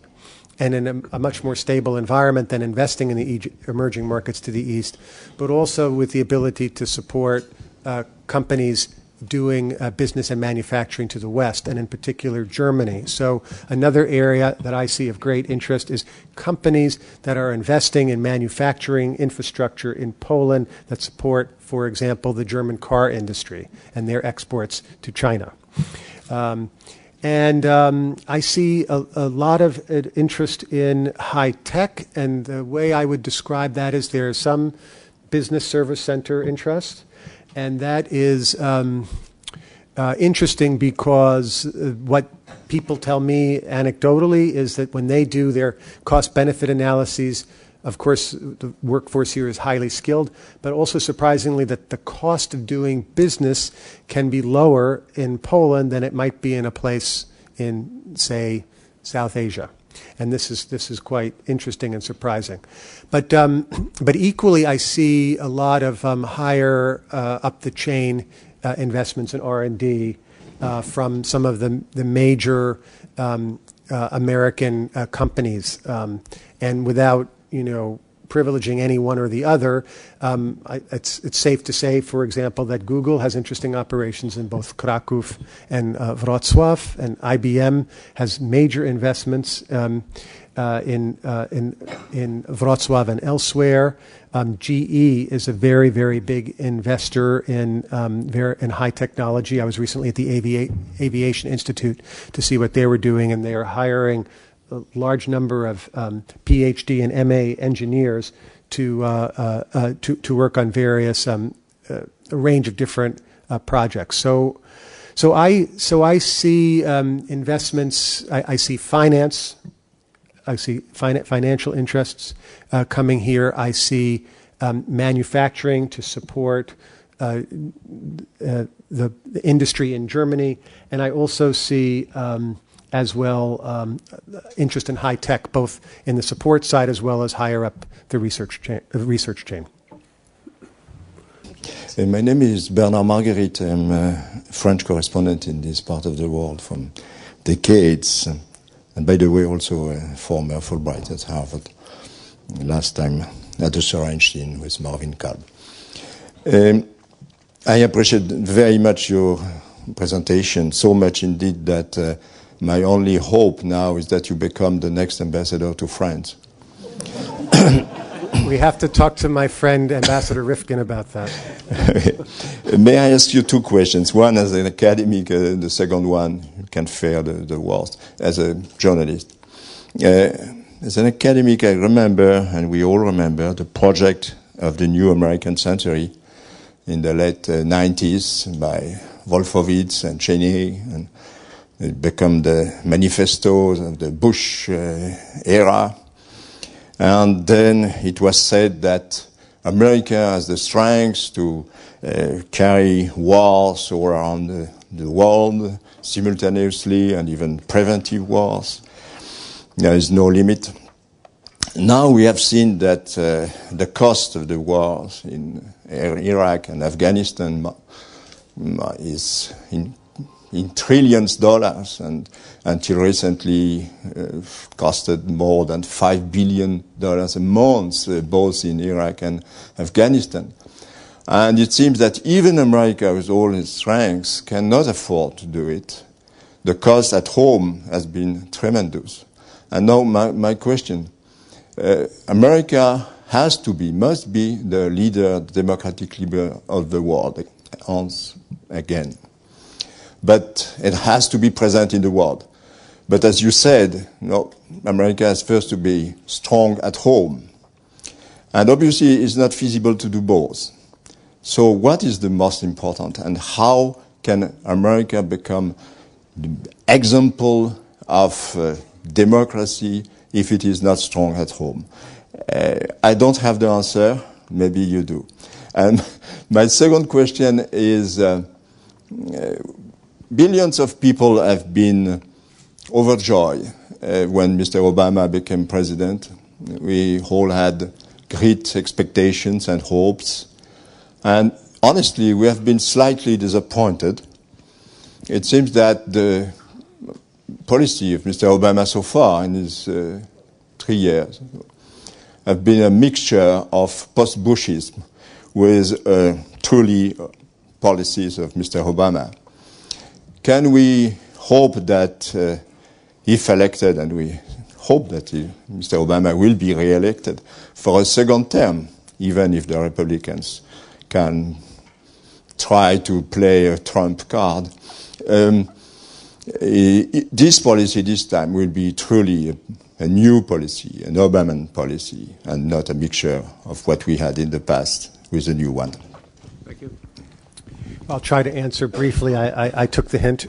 and in a much more stable environment than investing in the emerging markets to the east, but also with the ability to support companies doing business and manufacturing to the west, and in particular Germany. So another area that I see of great interest is companies that are investing in manufacturing infrastructure in Poland that support, for example, the German car industry and their exports to China. I see a lot of interest in high tech, and the way I would describe that is there is some business service center interest, and that is interesting because what people tell me anecdotally is that when they do their cost-benefit analyses, of course, the workforce here is highly skilled, but also surprisingly that the cost of doing business can be lower in Poland than it might be in a place in, say, South Asia. And this is quite interesting and surprising. But equally, I see a lot of higher up-the-chain investments in R&D from some of the major American companies. And without privileging any one or the other, it's safe to say, for example, that Google has interesting operations in both Kraków and Wrocław, and IBM has major investments in Wrocław and elsewhere. GE is a very, very big investor in high technology. I was recently at the Aviation Institute to see what they were doing, and they are hiring a large number of PhD and MA engineers to work on various a range of different projects. So I see investments. I see finance. I see financial interests coming here. I see manufacturing to support the industry in Germany, and I also see as well interest in high tech, both in the support side as well as higher up the research chain. My name is Bernard Marguerite. I'm a French correspondent in this part of the world for decades. And by the way, also a former Fulbright at Harvard. Last time at the Sir Einstein with Marvin Kalb. I appreciate very much your presentation, so much indeed that my only hope now is that you become the next ambassador to France. We have to talk to my friend Ambassador Rifkin about that. May I ask you two questions? One as an academic, the second one can fare the worst as a journalist. As an academic, I remember, and we all remember, the project of the New American Century in the late 90s by Wolfowitz and Cheney, and it became the manifestos of the Bush era. And then it was said that America has the strength to carry wars all around the world simultaneously, and even preventive wars. There is no limit. Now we have seen that the cost of the wars in Iraq and Afghanistan is in trillions of dollars, and until recently costed more than $5 billion a month, both in Iraq and Afghanistan. And it seems that even America, with all its strengths, cannot afford to do it. The cost at home has been tremendous. And now my question, America must be the leader, democratic leader of the world, once again. But it has to be present in the world. But as you said, America has first to be strong at home. And obviously it's not feasible to do both. So what is the most important, and how can America become the example of democracy if it is not strong at home? I don't have the answer. Maybe you do. And my second question is, billions of people have been overjoyed when Mr. Obama became president. We all had great expectations and hopes. And honestly, we have been slightly disappointed. It seems that the policy of Mr. Obama so far in his 3 years have been a mixture of post-Bushism with truly policies of Mr. Obama. Can we hope that if elected, and we hope that Mr. Obama will be re-elected for a second term, even if the Republicans can try to play a trump card, this policy this time will be truly a new policy, an Obama policy, and not a mixture of what we had in the past with a new one. Thank you. I'll try to answer briefly. I took the hint.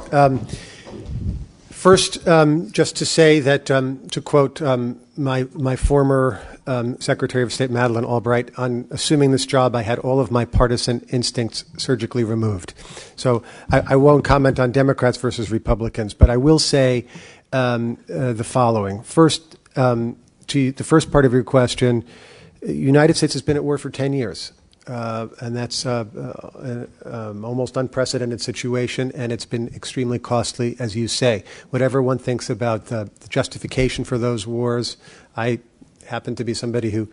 First, just to say that, to quote my former Secretary of State, Madeleine Albright, on assuming this job, I had all of my partisan instincts surgically removed. So I won't comment on Democrats versus Republicans, but I will say the following. First, to the first part of your question, the United States has been at war for 10 years. And that's almost unprecedented situation, and it's been extremely costly, as you say. Whatever one thinks about the justification for those wars, I happen to be somebody who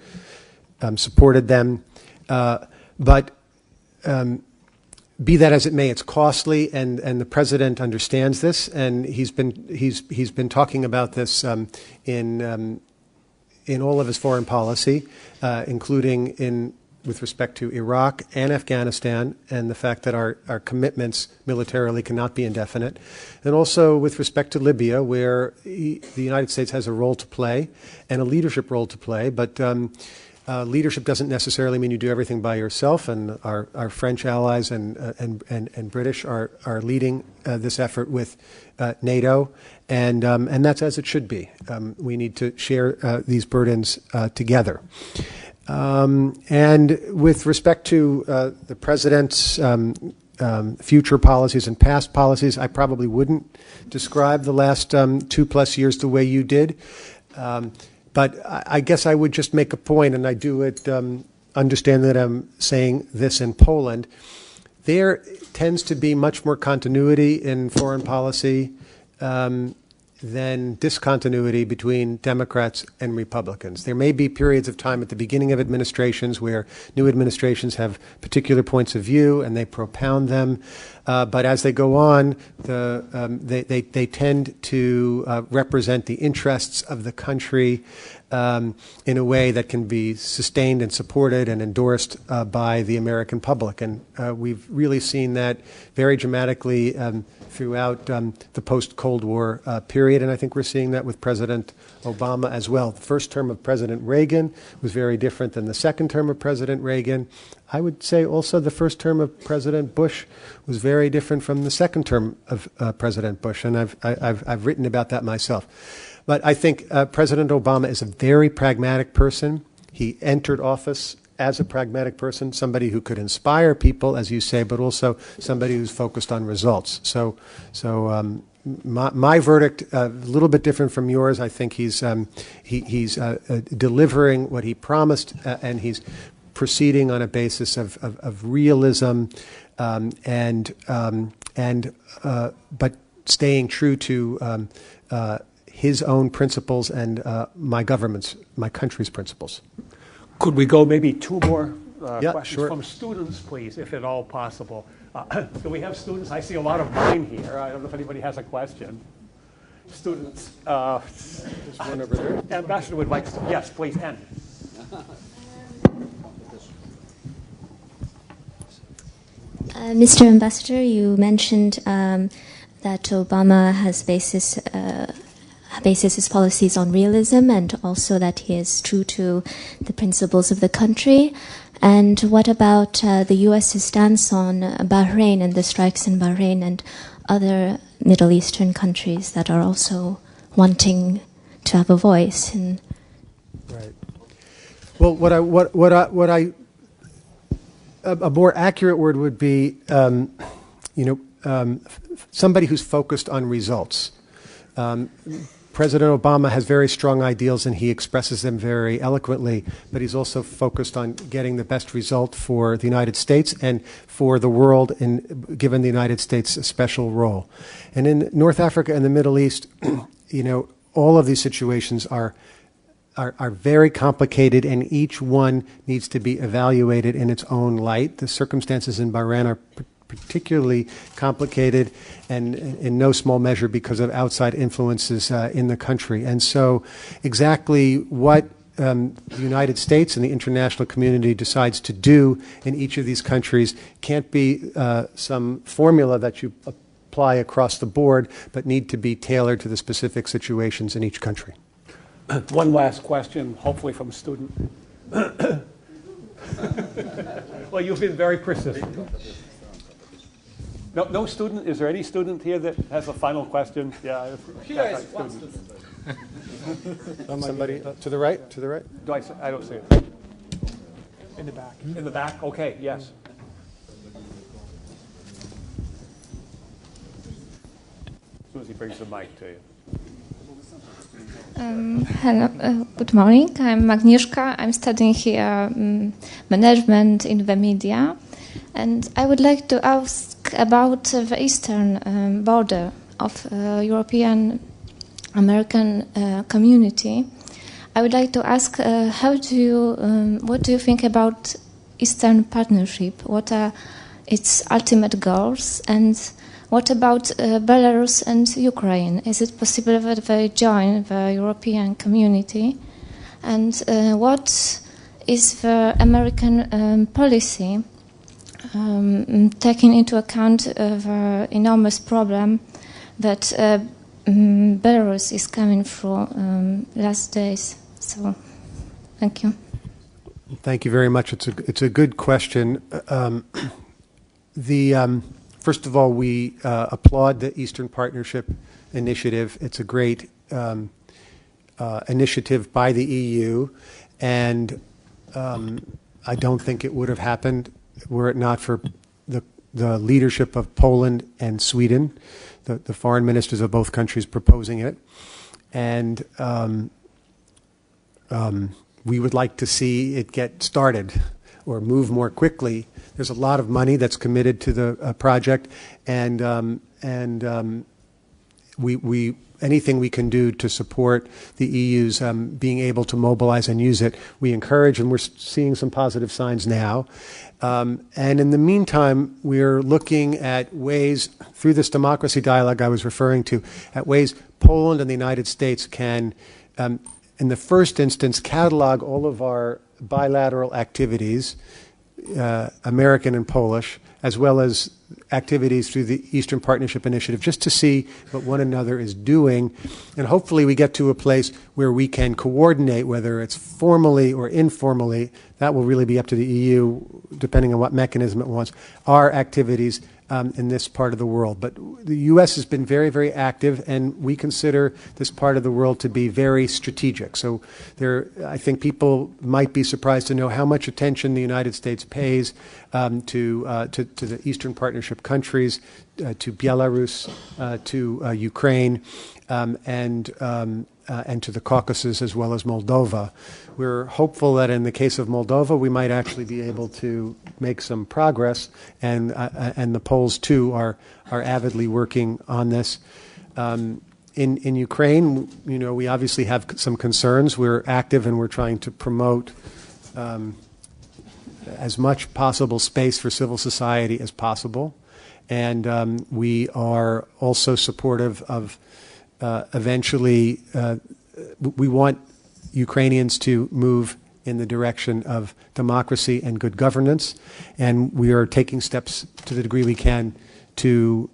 supported them. But be that as it may, it's costly, and the president understands this, and he's been talking about this in all of his foreign policy, including with respect to Iraq and Afghanistan, and the fact that our commitments militarily cannot be indefinite, and also with respect to Libya, where the United States has a role to play and a leadership role to play, but leadership doesn't necessarily mean you do everything by yourself, and our French allies and British are leading this effort with NATO, and that's as it should be. We need to share these burdens together. And with respect to the president's future policies and past policies, I probably wouldn't describe the last 2+ years the way you did. But I guess I would just make a point, and I do it, understand that I'm saying this in Poland. There tends to be much more continuity in foreign policy than discontinuity between Democrats and Republicans. There may be periods of time at the beginning of administrations where new administrations have particular points of view and they propound them, but as they go on, they tend to represent the interests of the country in a way that can be sustained and supported and endorsed by the American public. And we've really seen that very dramatically throughout the post-Cold War period, and I think we're seeing that with President Obama as well. The first term of President Reagan was very different than the second term of President Reagan. I would say also the first term of President Bush was very different from the second term of President Bush, and I've written about that myself. But I think President Obama is a very pragmatic person. He entered office as a pragmatic person, somebody who could inspire people, as you say, but also somebody who's focused on results. So my verdict, a little bit different from yours. I think he's delivering what he promised, and he's proceeding on a basis of realism and but staying true to his own principles and my country's principles. Could we go maybe two more questions sure. from students, please, if at all possible? Do we have students? I see a lot of mine here. I don't know if anybody has a question. Students. There's one over there. Ambassador would like to. Yes, please, Anne. Mr. Ambassador, you mentioned that Obama has bases his policies on realism, and also that he is true to the principles of the country. And what about the U.S.'s stance on Bahrain and the strikes in Bahrain and other Middle Eastern countries that are also wanting to have a voice? Right. Well, a more accurate word would be, somebody who's focused on results. President Obama has very strong ideals and he expresses them very eloquently, but he's also focused on getting the best result for the United States and for the world, given the United States a special role. And in North Africa and the Middle East, all of these situations are very complicated, and each one needs to be evaluated in its own light. The circumstances in Bahrain are particularly complicated, and in no small measure because of outside influences in the country. And so exactly what the United States and the international community decides to do in each of these countries can't be some formula that you apply across the board, but need to be tailored to the specific situations in each country. One last question, hopefully from a student. Well, you've been very persistent. No student? Is there any student here that has a final question? Yeah. Here is one student. Somebody to the right? To the right? I don't see it. In the back. In the back? Okay, yes. As soon as he brings the mic to you. Hello, good morning. I'm Agnieszka. I'm studying here management in the media. And I would like to ask about the eastern border of European American community. I would like to ask what do you think about Eastern Partnership? What are its ultimate goals? And what about Belarus and Ukraine? Is it possible that they join the European community? And what is the American policy taking into account the enormous problem that Belarus is coming through last days? So, thank you. Thank you very much. It's a good question. First of all, we applaud the Eastern Partnership Initiative. It's a great initiative by the EU, and I don't think it would have happened were it not for the leadership of Poland and Sweden, the foreign ministers of both countries proposing it. And we would like to see it get started or move more quickly. There's a lot of money that's committed to the project, and anything we can do to support the EU's being able to mobilize and use it, we encourage, and we're seeing some positive signs now. And in the meantime, we're looking at ways, through this democracy dialogue I was referring to, at ways Poland and the United States can, in the first instance, catalog all of our bilateral activities, American and Polish, as well as activities through the Eastern Partnership Initiative, just to see what one another is doing. And hopefully we get to a place where we can coordinate, whether it's formally or informally, that will really be up to the EU, depending on what mechanism it wants, our activities in this part of the world. But the U.S. has been very, very active, and we consider this part of the world to be very strategic. So I think people might be surprised to know how much attention the United States pays to the Eastern Partnership countries, to Belarus, to Ukraine, and and to the Caucasus, as well as Moldova. We're hopeful that in the case of Moldova, we might actually be able to make some progress, and the Poles too are avidly working on this. In Ukraine, we obviously have some concerns. We're active and we're trying to promote as much possible space for civil society as possible. And we are also supportive of eventually, we want Ukrainians to move in the direction of democracy and good governance. And we are taking steps to the degree we can to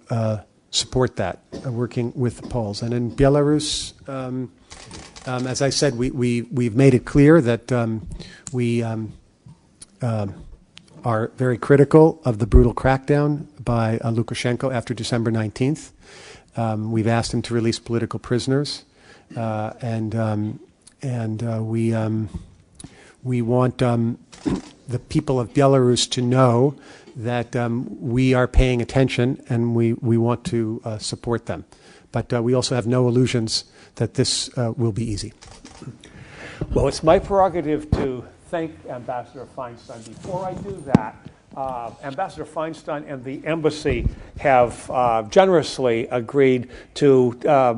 support that, working with the Poles. And in Belarus, as I said, we've made it clear that we are very critical of the brutal crackdown by Lukashenko after December 19th. We've asked him to release political prisoners, and we want the people of Belarus to know that we are paying attention and we want to support them. But we also have no illusions that this will be easy. Well, it's my prerogative to thank Ambassador Feinstein. Before I do that, Ambassador Feinstein and the embassy have generously agreed to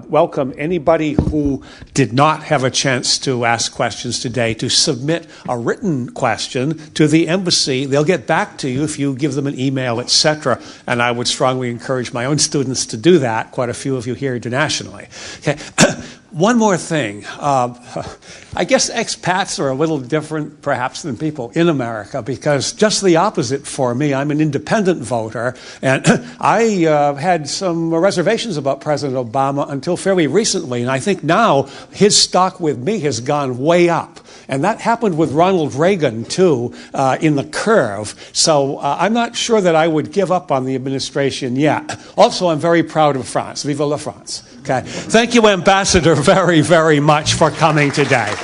welcome anybody who did not have a chance to ask questions today to submit a written question to the embassy. They'll get back to you if you give them an email, etc. And I would strongly encourage my own students to do that, quite a few of you here internationally. Okay. One more thing. I guess expats are a little different, perhaps, than people in America, because just the opposite for me. I'm an independent voter, and I had some reservations about President Obama until fairly recently, and I think now his stock with me has gone way up. And that happened with Ronald Reagan, too, in the curve. So I'm not sure that I would give up on the administration yet. Also, I'm very proud of France. Vive la France. Okay. Thank you, Ambassador, very, very much for coming today.